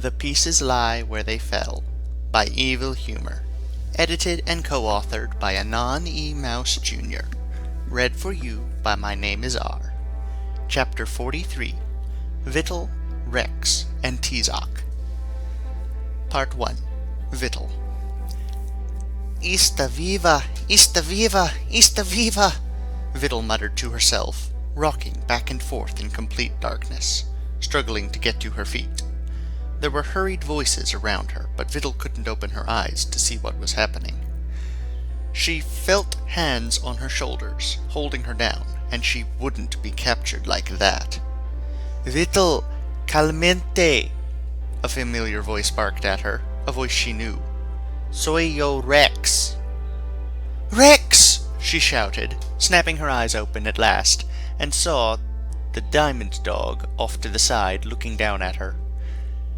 The Pieces Lie Where They Fell by Evil Humor. Edited and co-authored by Anon E. Mouse Jr. Read for you by My Name is R. Chapter 43. Xvital, Rex, and Tizoc. Part 1. Xvital. "Esta viva! Esta viva! Esta viva!" Xvital muttered to herself, rocking back and forth in complete darkness, struggling to get to her feet. There were hurried voices around her, but Xvital couldn't open her eyes to see what was happening. She felt hands on her shoulders, holding her down, and she wouldn't be captured like that. "Xvital, calmente!" a familiar voice barked at her, a voice she knew. "Soy yo Rex." "Rex!" she shouted, snapping her eyes open at last, and saw the diamond dog off to the side looking down at her.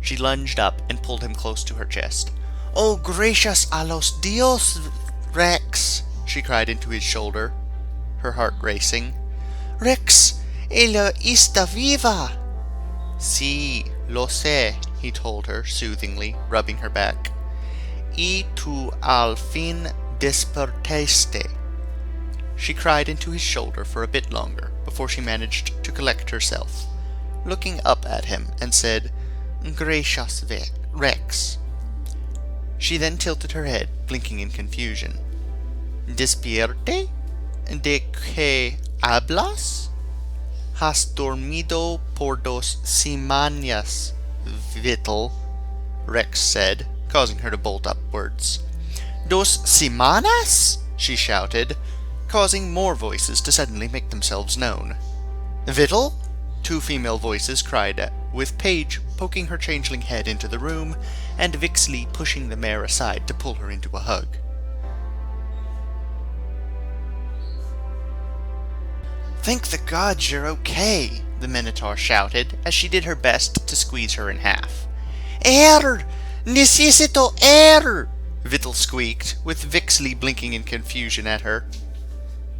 She lunged up and pulled him close to her chest. "Oh, gracias a los dios, Rex!" she cried into his shoulder, her heart racing. "Rex, ella está viva!" "Sí, lo sé," he told her soothingly, rubbing her back. "Y tú al fin despertaste." She cried into his shoulder for a bit longer before she managed to collect herself, looking up at him, and said, "Gracias, Rex." She then tilted her head, blinking in confusion. "Despierte? ¿De qué hablas? Has dormido por 2 semanas, Xvital," Rex said, causing her to bolt upwards. "2 semanas?" she shouted, causing more voices to suddenly make themselves known. "Xvital?" 2 female voices cried, with Paige poking her changeling head into the room, and Vixley pushing the mare aside to pull her into a hug. "Thank the gods you're okay," the Minotaur shouted, as she did her best to squeeze her in half. "Air! Necesito air!" Xvital squeaked, with Vixley blinking in confusion at her.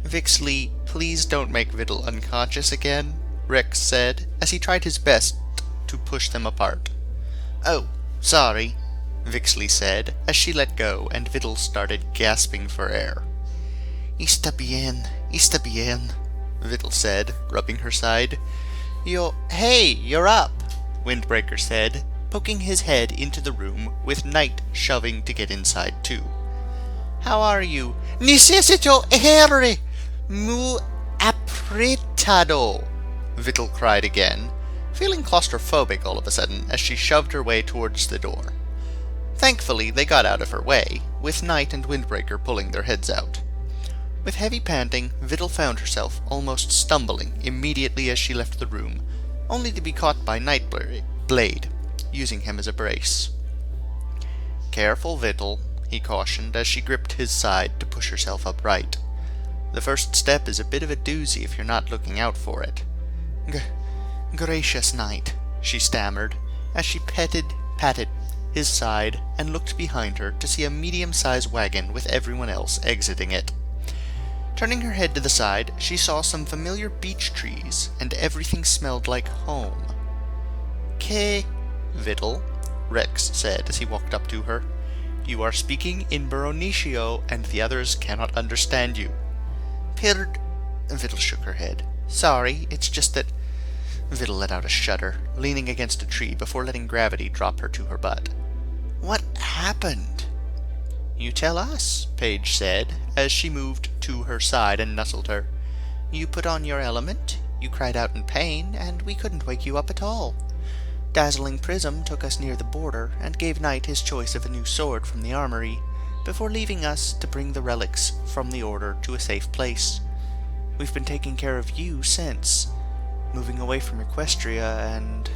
"Vixley, please don't make Xvital unconscious again," Rex said, as he tried his best to push them apart. "Oh, sorry," Vixley said, as she let go and Xvital started gasping for air. Está bien, Xvital said, rubbing her side. Hey, you're up," Windbreaker said, poking his head into the room, with Knight shoving to get inside too. "How are you?" "Necesito aire! Muy apretado!" Xvital cried again, feeling claustrophobic all of a sudden as she shoved her way towards the door. Thankfully, they got out of her way, with Knight and Windbreaker pulling their heads out. With heavy panting, Xvital found herself almost stumbling immediately as she left the room, only to be caught by Nightblade, using him as a brace. "Careful, Xvital," he cautioned as she gripped his side to push herself upright. "The first step is a bit of a doozy if you're not looking out for it." Gracious Knight," she stammered, as she patted his side and looked behind her to see a medium-sized wagon with everyone else exiting it. Turning her head to the side, she saw some familiar beech trees, and everything smelled like home. "Que, Xvital," Rex said as he walked up to her. "You are speaking in Baronetio, and the others cannot understand you." Xvital shook her head. "Sorry, it's just that—" Xvital let out a shudder, leaning against a tree before letting gravity drop her to her butt. "What happened?" "You tell us," Paige said, as she moved to her side and nuzzled her. "You put on your element, you cried out in pain, and we couldn't wake you up at all. Dazzling Prism took us near the border, and gave Knight his choice of a new sword from the armory, before leaving us to bring the relics from the Order to a safe place. We've been taking care of you since, moving away from Equestria, and—"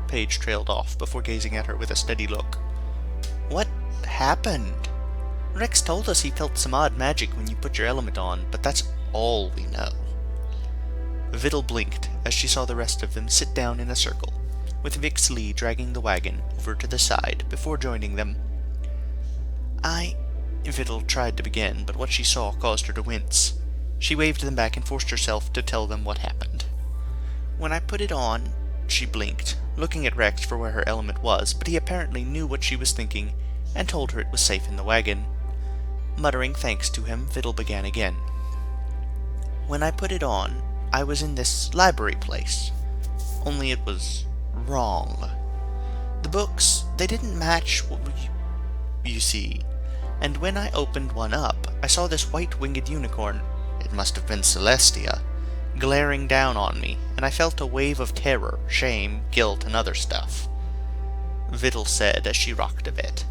Paige trailed off before gazing at her with a steady look. "What happened? Rex told us he felt some odd magic when you put your element on, but that's all we know." Xvital blinked as she saw the rest of them sit down in a circle, with Vixley dragging the wagon over to the side before joining them. Xvital tried to begin, but what she saw caused her to wince. She waved them back and forced herself to tell them what happened. "When I put it on, she blinked, looking at Rex for where her element was, but he apparently knew what she was thinking and told her it was safe in the wagon. Muttering thanks to him, Xvital began again. When I put it on, I was in this library place. Only it was wrong. The books, they didn't match what you see. And when I opened one up, I saw this white-winged unicorn, it must have been Celestia, glaring down on me, and I felt a wave of terror, shame, guilt, and other stuff. Xvital said as she rocked a bit.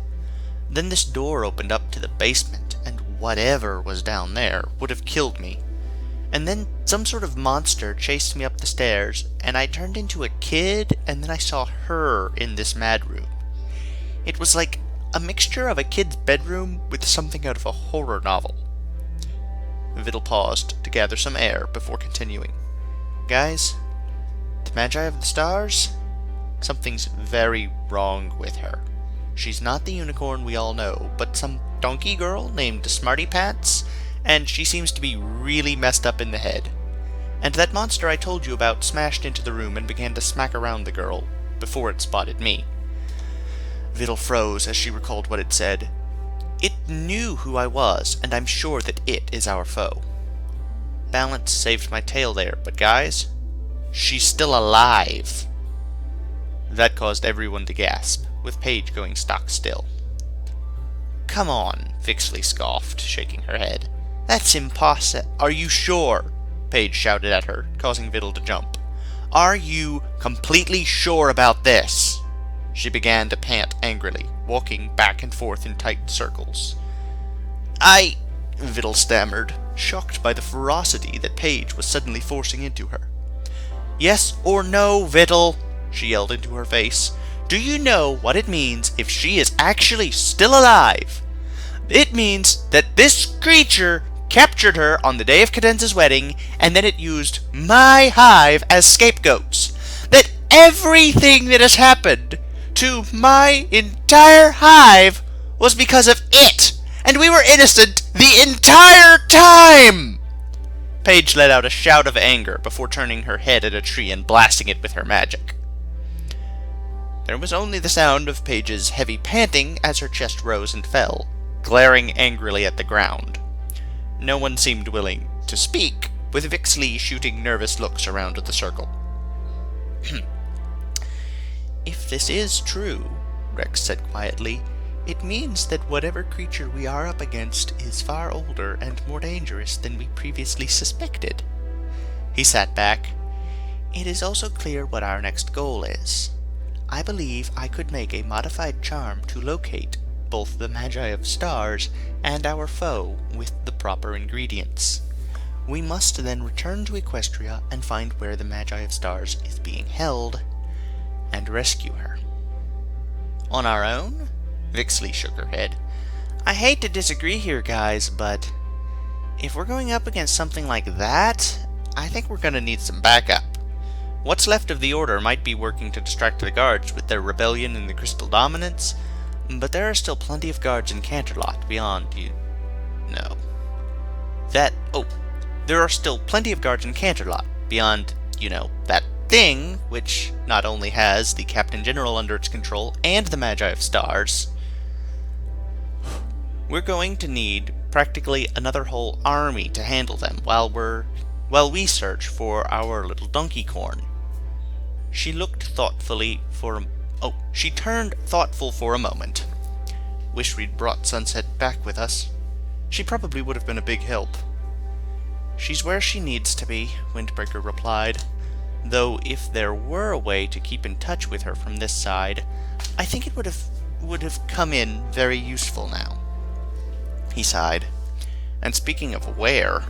Then this door opened up to the basement, and whatever was down there would have killed me. And then some sort of monster chased me up the stairs, and I turned into a kid, and then I saw her in this mad room. It was like a mixture of a kid's bedroom with something out of a horror novel. Xvital paused to gather some air before continuing. Guys, the Magi of the Stars? Something's very wrong with her. She's not the unicorn we all know, but some donkey girl named Smarty Pants, and she seems to be really messed up in the head. And that monster I told you about smashed into the room and began to smack around the girl before it spotted me. Xvital froze as she recalled what it said. It knew who I was, and I'm sure that it is our foe. Balance saved my tail there, but guys, she's still alive. That caused everyone to gasp, with Paige going stock still. Come on, Vixley scoffed, shaking her head. That's impossible. Are you sure? Paige shouted at her, causing Xvital to jump. Are you completely sure about this? She began to pant angrily, walking back and forth in tight circles. Xvital stammered, shocked by the ferocity that Paige was suddenly forcing into her. Yes or no, Xvital? She yelled into her face. Do you know what it means if she is actually still alive? It means that this creature captured her on the day of Cadenza's wedding, and then it used my hive as scapegoats. That everything that has happened to my entire hive was because of it, and we were innocent the entire time! Paige let out a shout of anger before turning her head at a tree and blasting it with her magic. There was only the sound of Paige's heavy panting as her chest rose and fell, glaring angrily at the ground. No one seemed willing to speak, with Vixley shooting nervous looks around the circle. If this is true, Rex said quietly, it means that whatever creature we are up against is far older and more dangerous than we previously suspected. He sat back. It is also clear what our next goal is. I believe I could make a modified charm to locate both the Magi of Stars and our foe with the proper ingredients. We must then return to Equestria and find where the Magi of Stars is being held, and rescue her. On our own? Vixley shook her head. I hate to disagree here, guys, but if we're going up against something like that, I think we're going to need some backup. What's left of the Order might be working to distract the guards with their rebellion and the Crystal Dominance, but there are still plenty of guards in Canterlot beyond there are still plenty of guards in Canterlot beyond, that thing, which not only has the Captain General under its control and the Magi of Stars. We're going to need practically another whole army to handle them while we search for our little donkey corn. She turned thoughtful for a moment. Wish we'd brought Sunset back with us. She probably would have been a big help. She's where she needs to be, Windbreaker replied. Though if there were a way to keep in touch with her from this side, I think it would have come in very useful now. He sighed. And speaking of where,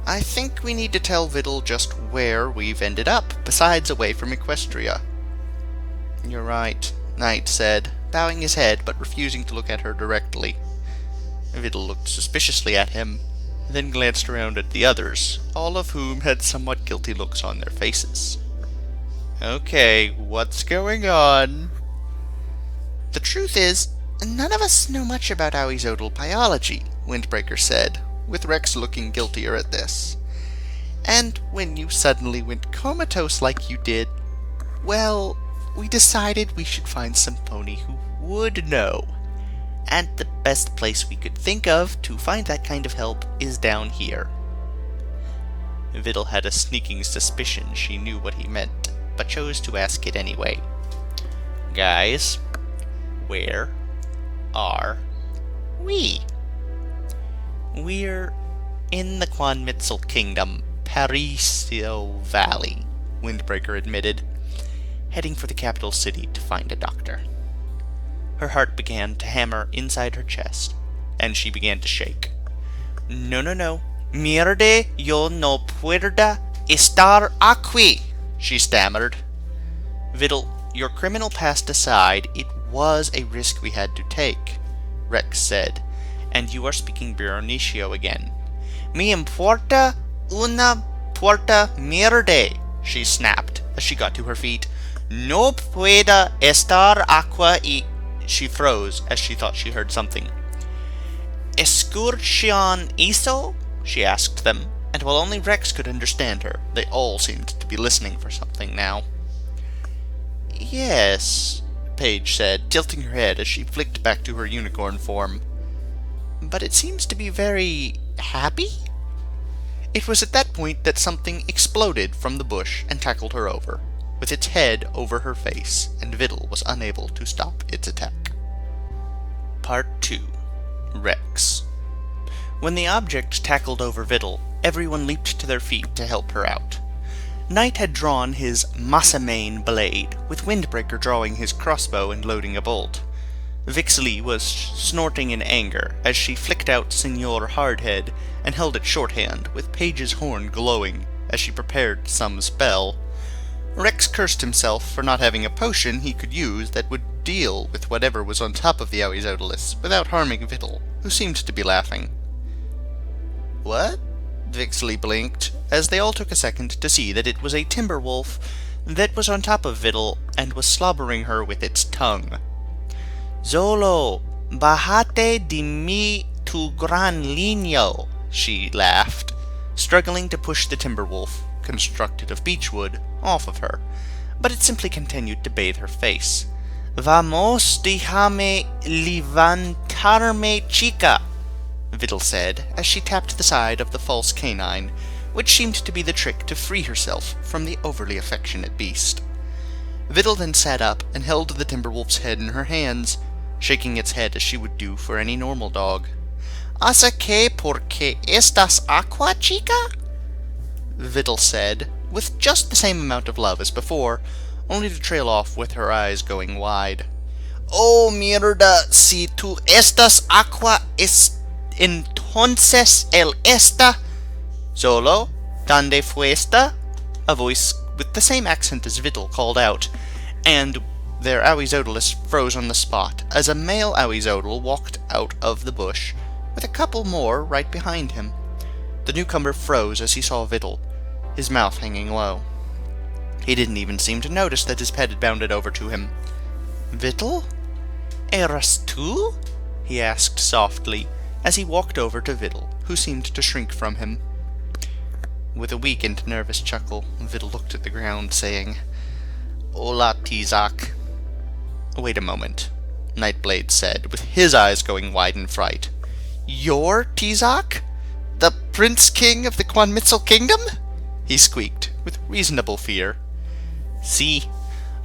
I think we need to tell Xvital just where we've ended up, besides away from Equestria. You're right, Knight said, bowing his head but refusing to look at her directly. Xvital looked suspiciously at him, then glanced around at the others, all of whom had somewhat guilty looks on their faces. Okay, what's going on? The truth is, none of us know much about Aoizodal biology, Windbreaker said, with Rex looking guiltier at this. And when you suddenly went comatose like you did, Well, we decided we should find some pony who would know. And the best place we could think of to find that kind of help is down here. Vidal had a sneaking suspicion she knew what he meant, but chose to ask it anyway. Guys, where are we? We're in the Xvital Kingdom, Tizoc Valley, Windbreaker admitted, heading for the capital city to find a doctor. Her heart began to hammer inside her chest, and she began to shake. No. Mierde yo no pueda estar aquí, she stammered. Vidal, your criminal past aside, it was a risk we had to take, Rex said, and you are speaking Beronicio again. Me importa una puerta mierde, she snapped as she got to her feet. No pueda estar aquí. She froze as she thought she heard something. Escuchan eso? She asked them, and while only Rex could understand her, they all seemed to be listening for something now. Yes, Paige said, tilting her head as she flicked back to her unicorn form. But it seems to be very happy? It was at that point that something exploded from the bush and tackled her over, with its head over her face, and Vidal was unable to stop its attack. Part 2. Rex. When the object tackled over Vidal, everyone leaped to their feet to help her out. Knight had drawn his Masamain blade, with Windbreaker drawing his crossbow and loading a bolt. Vixley was snorting in anger as she flicked out Senor Hardhead and held it shorthand, with Paige's horn glowing as she prepared some spell. Rex cursed himself for not having a potion he could use that would deal with whatever was on top of the Xvital without harming Vidal, who seemed to be laughing. What? Vixley blinked, as they all took a second to see that it was a timber wolf that was on top of Vidal and was slobbering her with its tongue. Zolo, bajate de mi tu gran niño, she laughed, struggling to push the timber wolf, constructed of beechwood, off of her, but it simply continued to bathe her face. Vamos, déjame levantarme, chica, Vidal said, as she tapped the side of the false canine, which seemed to be the trick to free herself from the overly affectionate beast. Vidal then sat up and held the timberwolf's head in her hands, shaking its head as she would do for any normal dog. ¿Hasta que porque estás aqua, chica? Vidal said, with just the same amount of love as before, only to trail off with her eyes going wide. Oh, mierda, si tú estás aqua entonces él está. Solo, ¿dónde fuesta? A voice with the same accent as Vidal called out, and their Xvital froze on the spot as a male Xvital walked out of the bush, with a couple more right behind him. The newcomer froze as he saw Vidal, his mouth hanging low. He didn't even seem to notice that his pet had bounded over to him. Vidal? Eras tú? He asked softly, as he walked over to Vidal, who seemed to shrink from him. With a weak and nervous chuckle, Vidal looked at the ground, saying, Hola, Tizoc. Wait a moment, Nightblade said, with his eyes going wide in fright. You're Tizoc? The Prince King of the Xvital Kingdom? He squeaked, with reasonable fear. Sí,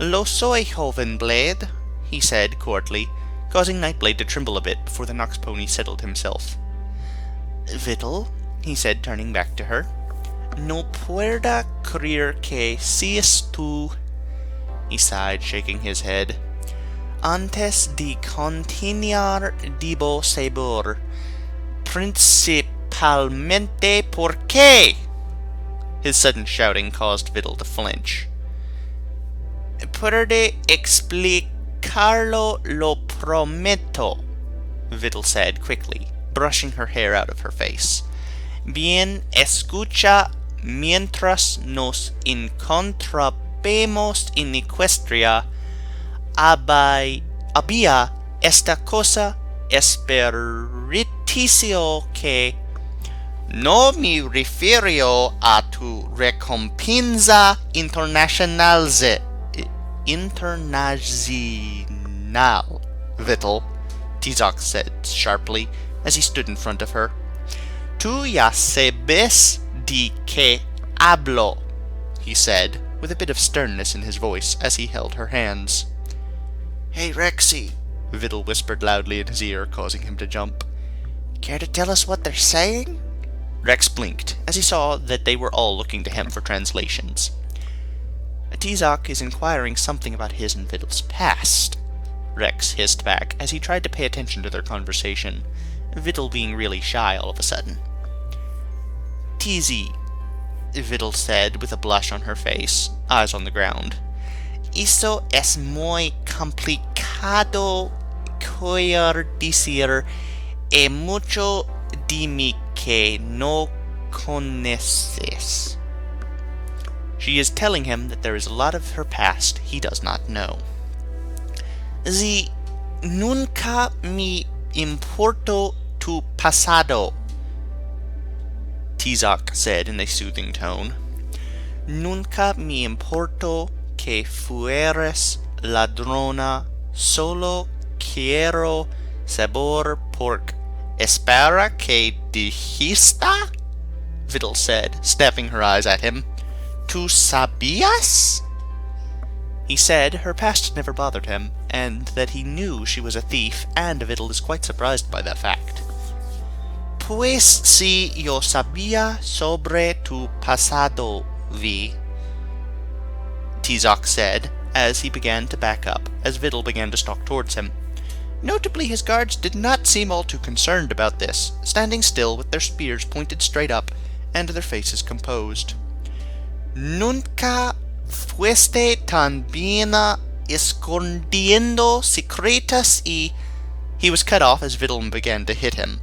lo soy, joven Blade, he said courtly, causing Nightblade to tremble a bit before the Nox pony settled himself. Vidal, he said, turning back to her, no puedo creer que seas tú, he sighed, shaking his head. Antes de continuar debo saber, principalmente por qué. His sudden shouting caused Vidal to flinch. Puede explicarlo, lo prometo, Vidal said quickly, brushing her hair out of her face. Bien, escucha, mientras nos encontramos en Equestria, había esta cosa espiriticio que no me refiero a tu recompensa internacional, internacional, Vital, Tizoc said sharply as he stood in front of her. Tu ya sabes de que hablo, he said, with a bit of sternness in his voice as he held her hands. Hey, Rexy, Vital whispered loudly in his ear, causing him to jump. Care to tell us what they're saying? Rex blinked as he saw that they were all looking to him for translations. Tizoc is inquiring something about his and Vital's past, Rex hissed back as he tried to pay attention to their conversation, Vital being really shy all of a sudden. Tizi, Vital said with a blush on her face, eyes on the ground. Eso es muy complicado querer decir e mucho de mí que no conoces. She is telling him that there is a lot of her past he does not know. Si nunca me importo tu pasado, Tizoc said in a soothing tone. Nunca me importo que fueres ladrona, solo quiero saber por espera que dijiste, Vital said, snapping her eyes at him. Tu sabías? He said her past had never bothered him, and that he knew she was a thief, and Vital is quite surprised by that fact. Pues si yo sabía sobre tu pasado, Vi, Tizoc said, as he began to back up, as Vital began to stalk towards him. Notably, his guards did not seem all too concerned about this, standing still with their spears pointed straight up, and their faces composed. Nunca fuiste tan bien escondiendo secretos y... He was cut off as Vital began to hit him.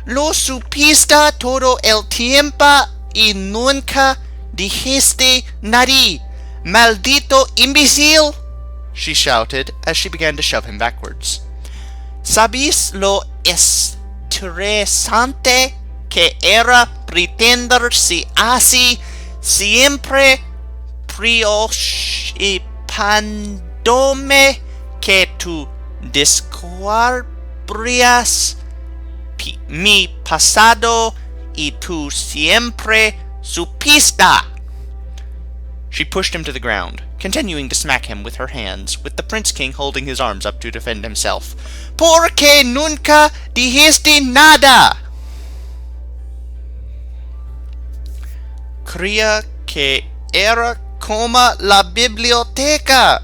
Lo supiste todo el tiempo y nunca dijiste nada, maldito imbécil, she shouted as she began to shove him backwards. ¿Sabes lo estresante que era pretender si así siempre preocupándome que tú descubrías mi pasado y tú siempre supiste? She pushed him to the ground, continuing to smack him with her hands, with the Prince King holding his arms up to defend himself. ¿Por qué nunca dijiste nada? Creía que era como la biblioteca.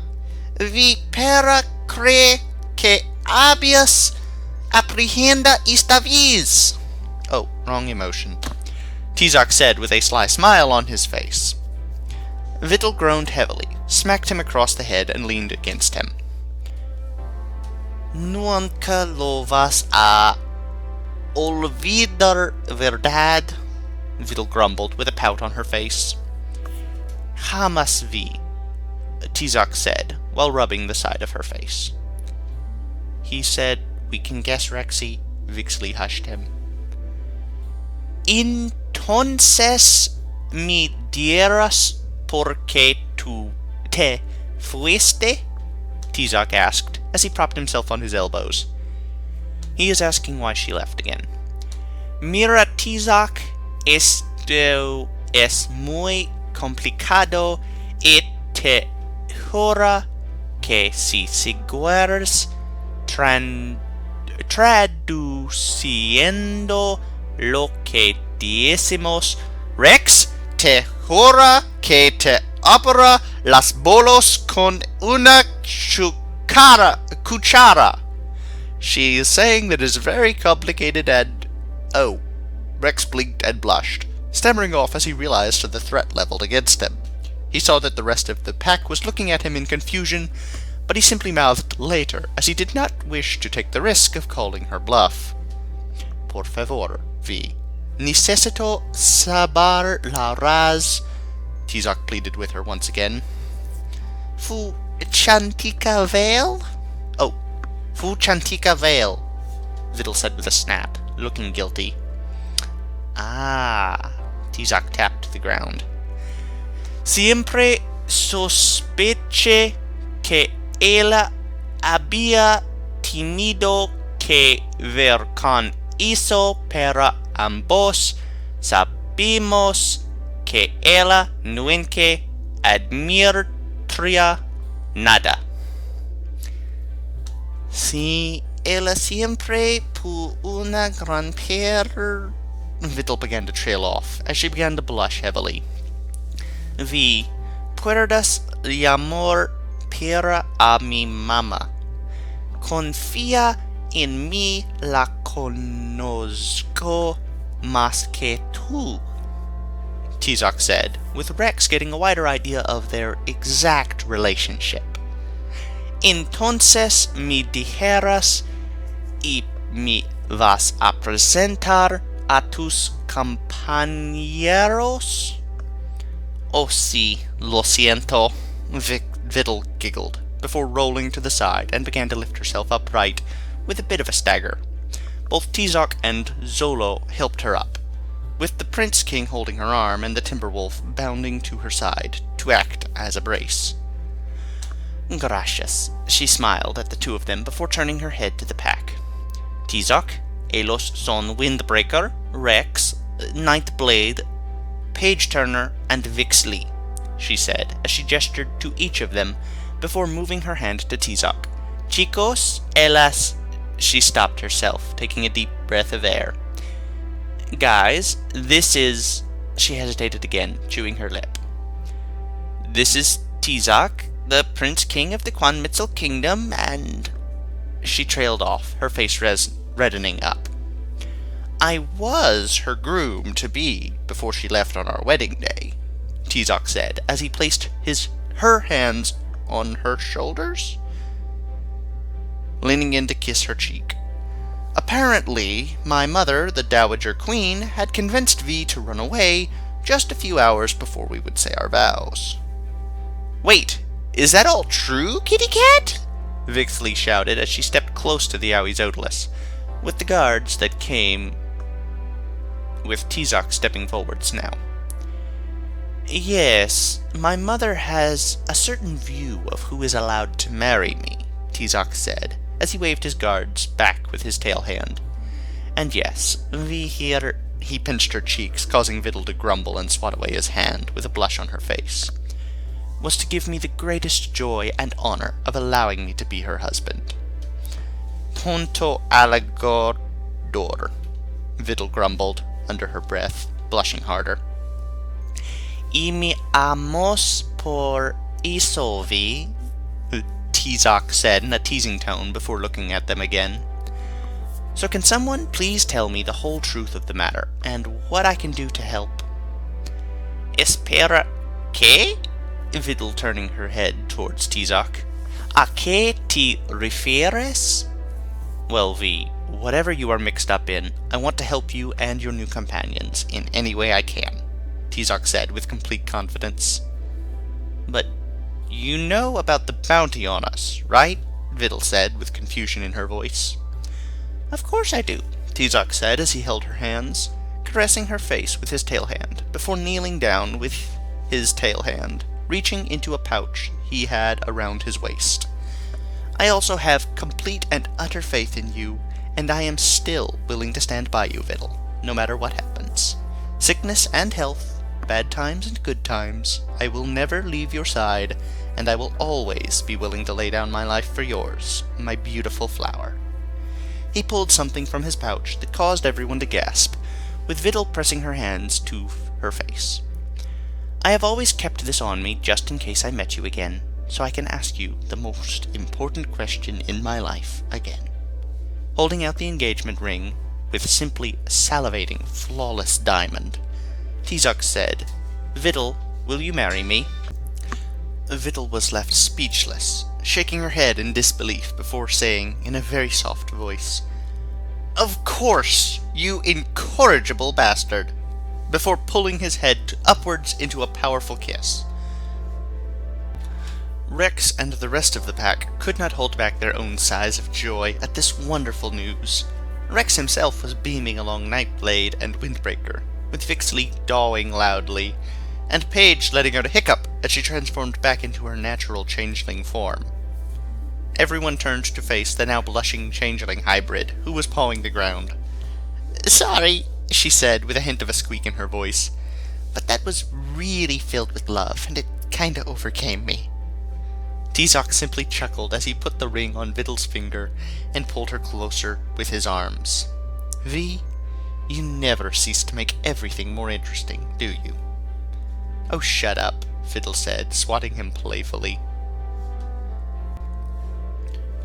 Vi para creer que habías apprehended esta vez. Oh, wrong emotion, Tizoc said with a sly smile on his face. Vital groaned heavily, smacked him across the head, and leaned against him. Nunca lo vas a olvidar, verdad? Vital grumbled with a pout on her face. Jamás vi, Tizoc said, while rubbing the side of her face. He said, we can guess, Rexy. Vixley hushed him. Entonces me dieras por qué tú te fuiste? Tizoc asked, as he propped himself on his elbows. He is asking why she left again. Mira, Tizoc, esto es muy complicado y te juro que si sigues traduciendo lo que decimos, Rex, te juro que te opera las bolos con una cuchara. She is saying that it is very complicated and... Oh. Rex blinked and blushed, stammering off as he realized the threat leveled against him. He saw that the rest of the pack was looking at him in confusion, but he simply mouthed later, as he did not wish to take the risk of calling her bluff. Por favor, Vi. Necesito saber la raz, Tizoc pleaded with her once again. Fu chantica veil? Oh, fu chantica veil, Vital said with a snap, looking guilty. Ah, Tizoc tapped the ground. Siempre sospeché que ella había tenido que ver con eso, pero ambos sabemos que ella nunca admitiría nada. Sí, ella siempre fue una gran Vital began to trail off, as she began to blush heavily. Puedes llamar para a mi mamá. Confía en mí, la conozco más que tú, Tizoc said, with Rex getting a wider idea of their exact relationship. Entonces me dijeras y me vas a presentar a tus compañeros. Oh, sí, lo siento, Vital giggled, before rolling to the side and began to lift herself upright, with a bit of a stagger. Both Tizoc and Xolo helped her up, with the Prince King holding her arm and the Timberwolf bounding to her side to act as a brace. Gracias, she smiled at the two of them before turning her head to the pack. Tizoc, ellos son Windbreaker, Rex, Ninth Blade, Page Turner, and Vixley, she said as she gestured to each of them before moving her hand to Tizoc. Chicos, ellas... She stopped herself, taking a deep breath of air. Guys, this is... She hesitated again, chewing her lip. This is Tizoc, the Prince King of the Quanmitzel Kingdom, and... She trailed off, her face reddening up. I was her groom-to-be before she left on our wedding day, Tizoc said, as he placed her hands on her shoulders, leaning in to kiss her cheek. Apparently, my mother, the Dowager Queen, had convinced V to run away just a few hours before we would say our vows. Wait, is that all true, kitty cat? Vixley shouted as she stepped close to the Owie's Odalus, with the guards that came with Tizoc stepping forwards now. Yes, my mother has a certain view of who is allowed to marry me, Tizoc said, as he waved his guards back with his tail hand. And yes, we here... He pinched her cheeks, causing Vital to grumble and swat away his hand with a blush on her face. Was to give me the greatest joy and honor of allowing me to be her husband. Tonto alligador, Vital grumbled under her breath, blushing harder. Y me amos por eso, vi, Tizoc said in a teasing tone before looking at them again. So can someone please tell me the whole truth of the matter, and what I can do to help? Espera, ¿qué? Vital turning her head towards Tizoc. ¿A qué te refieres? Well, V, whatever you are mixed up in, I want to help you and your new companions in any way I can, Tizoc said with complete confidence. But you know about the bounty on us, right? Vital said with confusion in her voice. Of course I do, Tizoc said as he held her hands, caressing her face with his tail hand, before kneeling down with his tail hand, reaching into a pouch he had around his waist. I also have complete and utter faith in you, and I am still willing to stand by you, Vital, no matter what happens. Sickness and health, bad times and good times, I will never leave your side, and I will always be willing to lay down my life for yours, my beautiful flower. He pulled something from his pouch that caused everyone to gasp, with Vital pressing her hands to her face. I have always kept this on me just in case I met you again, so I can ask you the most important question in my life again. Holding out the engagement ring, with simply salivating, flawless diamond, Tizoc said, Vital, will you marry me? Vital was left speechless, shaking her head in disbelief before saying, in a very soft voice, Of course, you incorrigible bastard, before pulling his head upwards into a powerful kiss. Rex and the rest of the pack could not hold back their own sighs of joy at this wonderful news. Rex himself was beaming along Nightblade and Windbreaker, with Vixley dawing loudly, and Paige letting out a hiccup as she transformed back into her natural changeling form. everyone turned to face the now blushing changeling hybrid, who was pawing the ground. "Sorry," she said, with a hint of a squeak in her voice, "but that was really filled with love, and it kinda overcame me." Tizoc simply chuckled as he put the ring on Vidal's finger and pulled her closer with his arms. "Vi, you never cease to make everything more interesting, do you?" "Oh, shut up," Vidal said, swatting him playfully.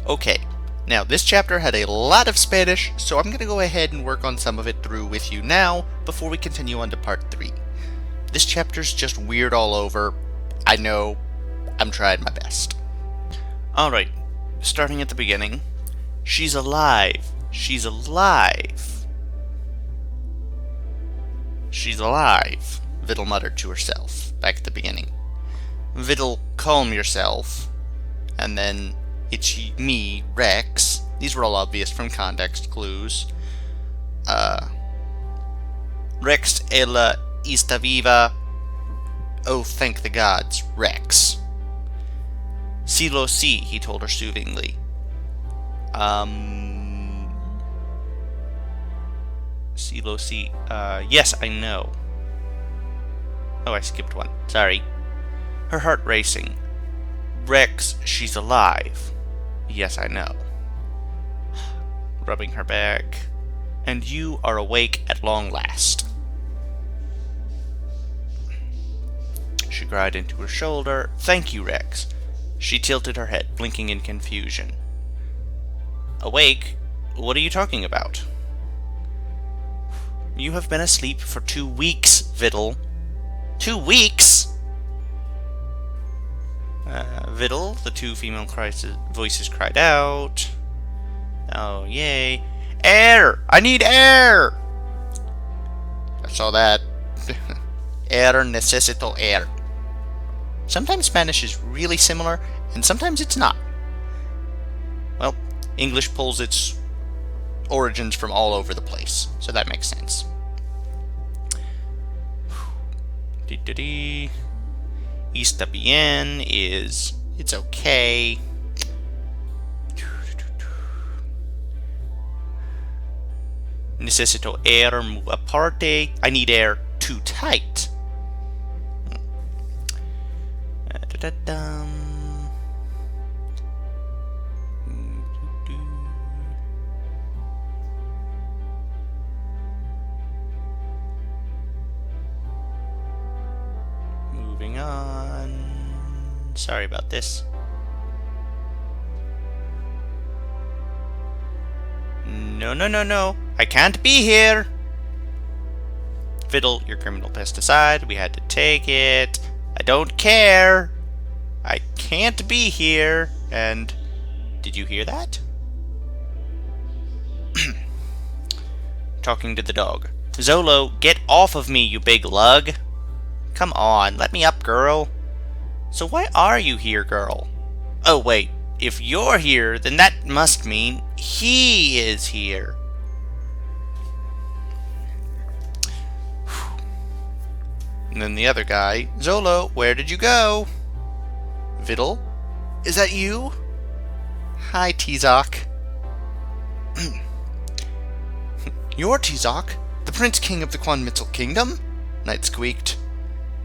Okay, now this chapter had a lot of Spanish, so I'm going to go ahead and work on some of it through with you now before we continue on to part 3. This chapter's just weird all over. I know, I'm trying my best. Alright, starting at the beginning. She's alive. She's alive. She's alive, Vidal muttered to herself, back at the beginning. Vidal, calm yourself. And then, it's me, Rex. These were all obvious from context clues. Rex, ella, está viva. Oh, thank the gods, Rex. "Si lo si," he told her soothingly. Si lo si. Yes, I know. Oh, I skipped one. Sorry. Her heart racing. "Rex, she's alive." "Yes, I know." Rubbing her back. "And you are awake at long last." She cried into her shoulder. "Thank you, Rex." She tilted her head, blinking in confusion. "Awake? What are you talking about?" "You have been asleep for 2 weeks, Vidal." 2 weeks? Vidal, the 2 female voices cried out. "Oh, yay. Air! I need air!" I saw that. Air, necesito air. Sometimes Spanish is really similar, and sometimes it's not. Well, English pulls its origins from all over the place, so that makes sense. Está bien is it's okay. Necesito air muy aparte. I need air too tight. Moving on. Sorry about this. No, no, no, no. I can't be here. Vidal, your criminal pesticide. We had to take it. I don't care. I can't be here. And did you hear that? Talking to the dog. Zolo, get off of me, you big lug. Come on, let me up, girl. So why are you here, girl? Oh, wait. If you're here, then that must mean he is here. And then the other guy, Zolo, where did you go? Vidal, is that you? Hi, Tizoc. You're Tizoc, the Prince King of the Quanmitzel Kingdom? Knight squeaked.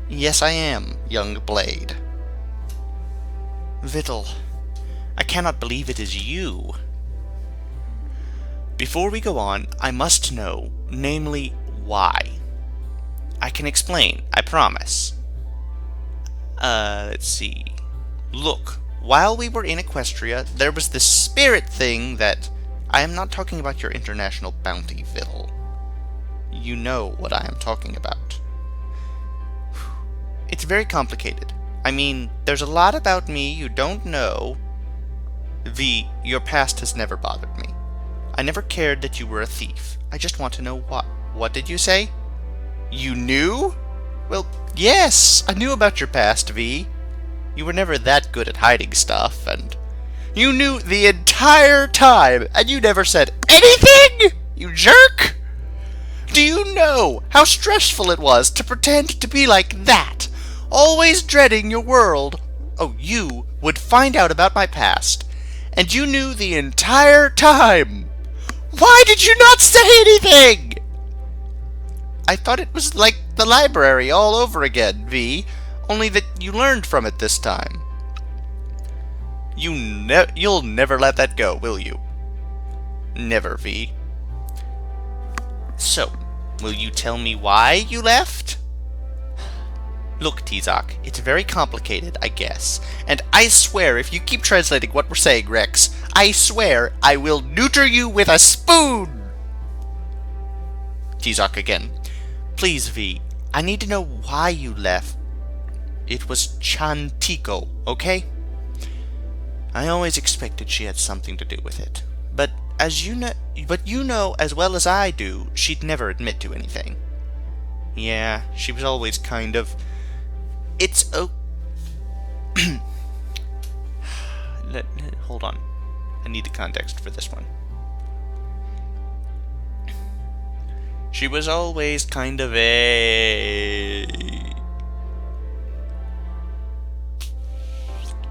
Yes, I am, young blade. Vidal, I cannot believe it is you. Before we go on, I must know, namely, why. I can explain, I promise. Let's see. Look, while we were in Equestria, there was this spirit thing that... I am not talking about your international bounty, Vidal. You know what I am talking about. It's very complicated. I mean, there's a lot about me you don't know. V, your past has never bothered me. I never cared that you were a thief. I just want to know what. What did you say? You knew? Well, yes, I knew about your past, V. You were never that good at hiding stuff, and... You knew the entire time, and you never said anything, you jerk! Do you know how stressful it was to pretend to be like that? Always dreading your world. Oh, you would find out about my past, And you knew the entire time! Why did you not say anything? I thought it was like the library all over again, V, only that you learned from it this time. You'll never let that go, will you? Never, V. So, will you tell me why you left? Look, Tizoc, it's very complicated, I guess. And I swear, if you keep translating what we're saying, Rex, I swear I will neuter you with a spoon! Tizoc again. Please, V, I need to know why you left. It was Chantico, okay? I always expected she had something to do with it. But you know as well as I do, she'd never admit to anything. Yeah, she was always kind of... It's hold on. I need the context for this one. She was always kind of a...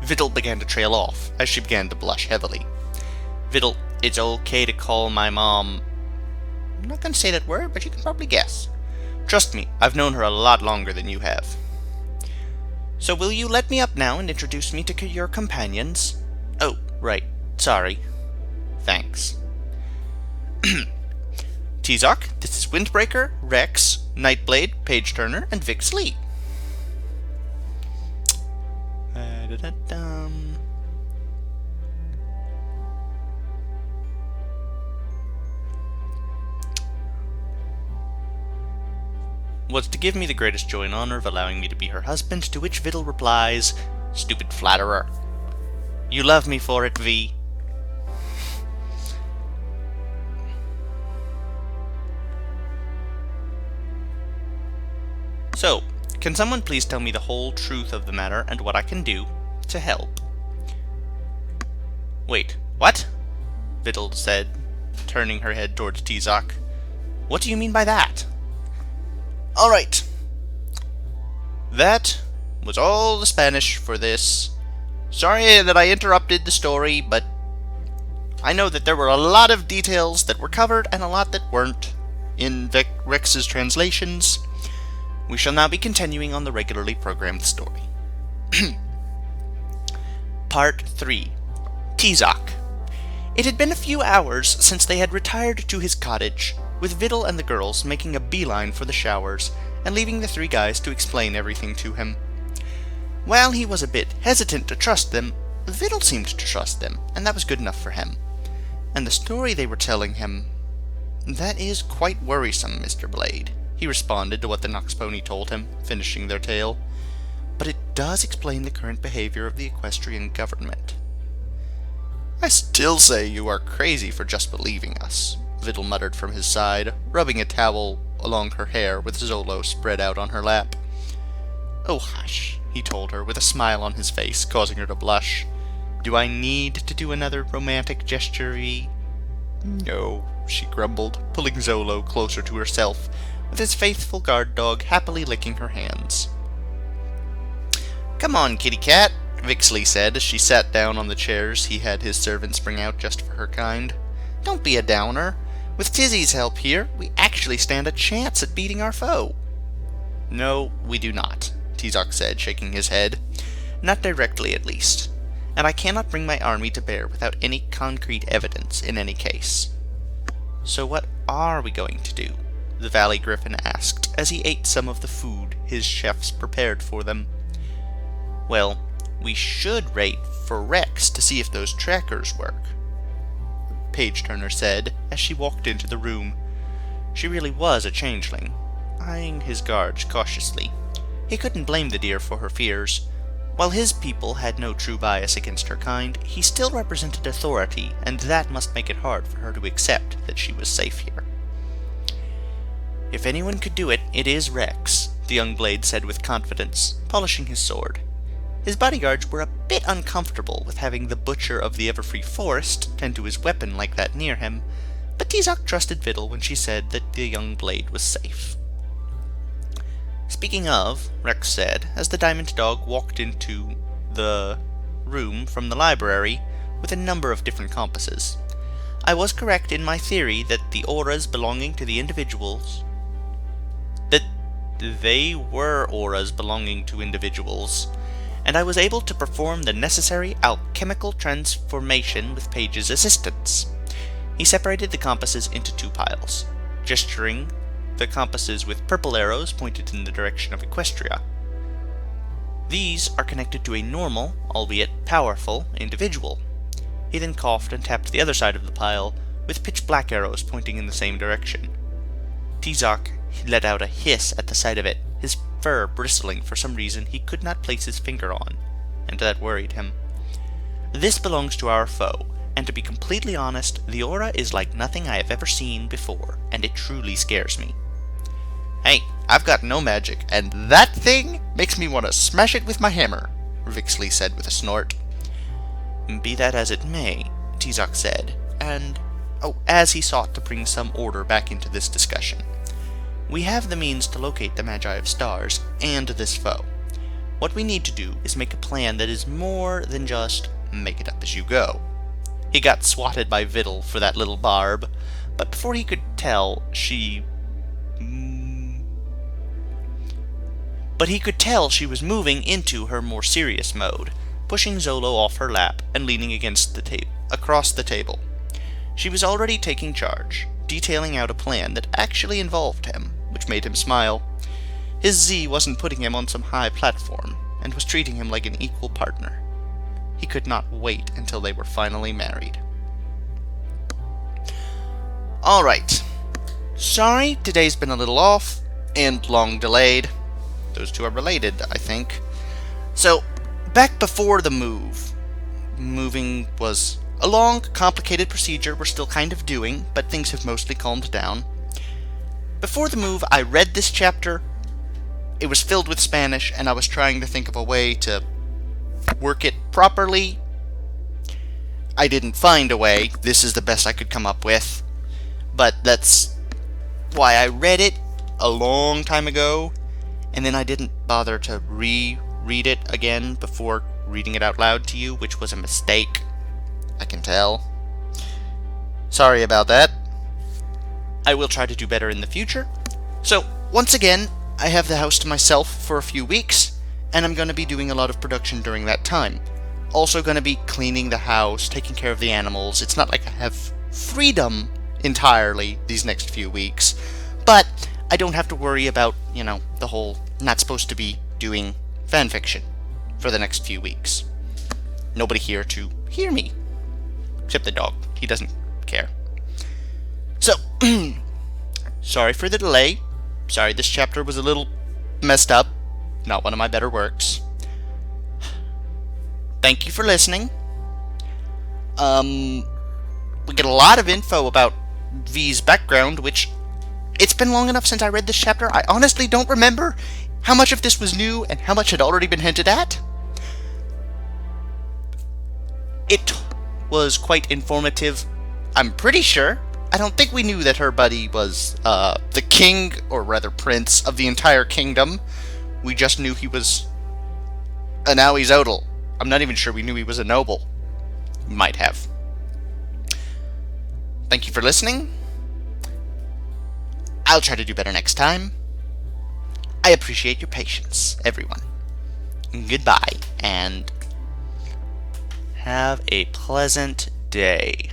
Xvital began to trail off, as she began to blush heavily. Xvital, it's okay to call my mom... I'm not going to say that word, but you can probably guess. Trust me, I've known her a lot longer than you have. So will you let me up now and introduce me to your companions? Oh, right. Sorry. Thanks. Tizoc, this is Windbreaker, Rex, Nightblade, Page Turner, and Vix Lee. Was to give me the greatest joy and honor of allowing me to be her husband, to which Xvital replies, stupid flatterer. You love me for it, V. So, can someone please tell me the whole truth of the matter and what I can do to help? Wait, what? Xvital said, turning her head towards Tizoc. What do you mean by that? Alright. That was all the Spanish for this. Sorry that I interrupted the story, but I know that there were a lot of details that were covered and a lot that weren't in Rex's translations. We shall now be continuing on the regularly programmed story. Part 3. Tizoc. It had been a few hours since they had retired to his cottage, with Xvital and the girls making a beeline for the showers, and leaving the three guys to explain everything to him. While he was a bit hesitant to trust them, Xvital seemed to trust them, and that was good enough for him. And the story they were telling him... That is quite worrisome, Mr. Blade, he responded to what the Nox Pony told him, finishing their tale. But it does explain the current behavior of the equestrian government. I still say you are crazy for just believing us, Xvital muttered from his side, rubbing a towel along her hair with Zolo spread out on her lap. Oh, hush, he told her, with a smile on his face, causing her to blush. Do I need to do another romantic gesture, V? No, she grumbled, pulling Zolo closer to herself, with his faithful guard dog happily licking her hands. Come on, kitty cat, Vixley said as she sat down on the chairs he had his servants bring out just for her kind. Don't be a downer. With Tizzy's help here, we actually stand a chance at beating our foe. No, we do not, Tizoc said, shaking his head. Not directly, at least. And I cannot bring my army to bear without any concrete evidence in any case. So what are we going to do? The Valley Griffin asked, as he ate some of the food his chefs prepared for them. Well, we should wait for Rex to see if those trackers work, Page Turner said, as she walked into the room. She really was a changeling, eyeing his guards cautiously. He couldn't blame the deer for her fears. While his people had no true bias against her kind, he still represented authority, and that must make it hard for her to accept that she was safe here. If anyone could do it, it is Rex, the young blade said with confidence, polishing his sword. His bodyguards were a bit uncomfortable with having the butcher of the Everfree Forest tend to his weapon like that near him, but Tizoc trusted Xvital when she said that the young blade was safe. Speaking of, Rex said, as the diamond dog walked into the room from the library, with a number of different compasses. I was correct in my theory that the auras belonging to the individuals... that they were auras belonging to individuals, and I was able to perform the necessary alchemical transformation with Paige's assistance. He separated the compasses into 2 piles, gesturing the compasses with purple arrows pointed in the direction of Equestria. These are connected to a normal, albeit powerful, individual. He then coughed and tapped the other side of the pile with pitch black arrows pointing in the same direction. Tizoc let out a hiss at the sight of it, his fur bristling for some reason he could not place his finger on, and that worried him. This belongs to our foe, and to be completely honest, the aura is like nothing I have ever seen before, and it truly scares me. Hey, I've got no magic, and that thing makes me want to smash it with my hammer, Vixley said with a snort. Be that as it may, Tizoc said, and, as he sought to bring some order back into this discussion. We have the means to locate the Magi of Stars and this foe. What we need to do is make a plan that is more than just make it up as you go. He got swatted by Xvital for that little barb, but before he could tell, she was moving into her more serious mode, pushing Zolo off her lap and leaning across the table. She was already taking charge, detailing out a plan that actually involved him, which made him smile. His Z wasn't putting him on some high platform, and was treating him like an equal partner. He could not wait until they were finally married. Alright. Sorry, today's been a little off, and long delayed. Those 2 are related, I think. So, back before the move. Moving was a long, complicated procedure we're still kind of doing, but things have mostly calmed down. Before the move, I read this chapter. It was filled with Spanish, and I was trying to think of a way to work it properly. I didn't find a way. This is the best I could come up with. But that's why I read it a long time ago, and then I didn't bother to reread it again before reading it out loud to you, which was a mistake. I can tell. Sorry about that. I will try to do better in the future. So, once again, I have the house to myself for a few weeks, and I'm going to be doing a lot of production during that time. Also going to be cleaning the house, taking care of the animals. It's not like I have freedom entirely these next few weeks, but I don't have to worry about, the whole not supposed to be doing fanfiction for the next few weeks. Nobody here to hear me. Except the dog. He doesn't care. So, sorry for the delay. Sorry this chapter was a little messed up. Not one of my better works. Thank you for listening. We get a lot of info about V's background, which it's been long enough since I read this chapter, I honestly don't remember how much of this was new and how much had already been hinted at. It was quite informative, I'm pretty sure. I don't think we knew that her buddy was the king, or rather prince, of the entire kingdom. We just knew he was an Xvital. I'm not even sure we knew he was a noble. Might have. Thank you for listening. I'll try to do better next time. I appreciate your patience, everyone. Goodbye, and have a pleasant day.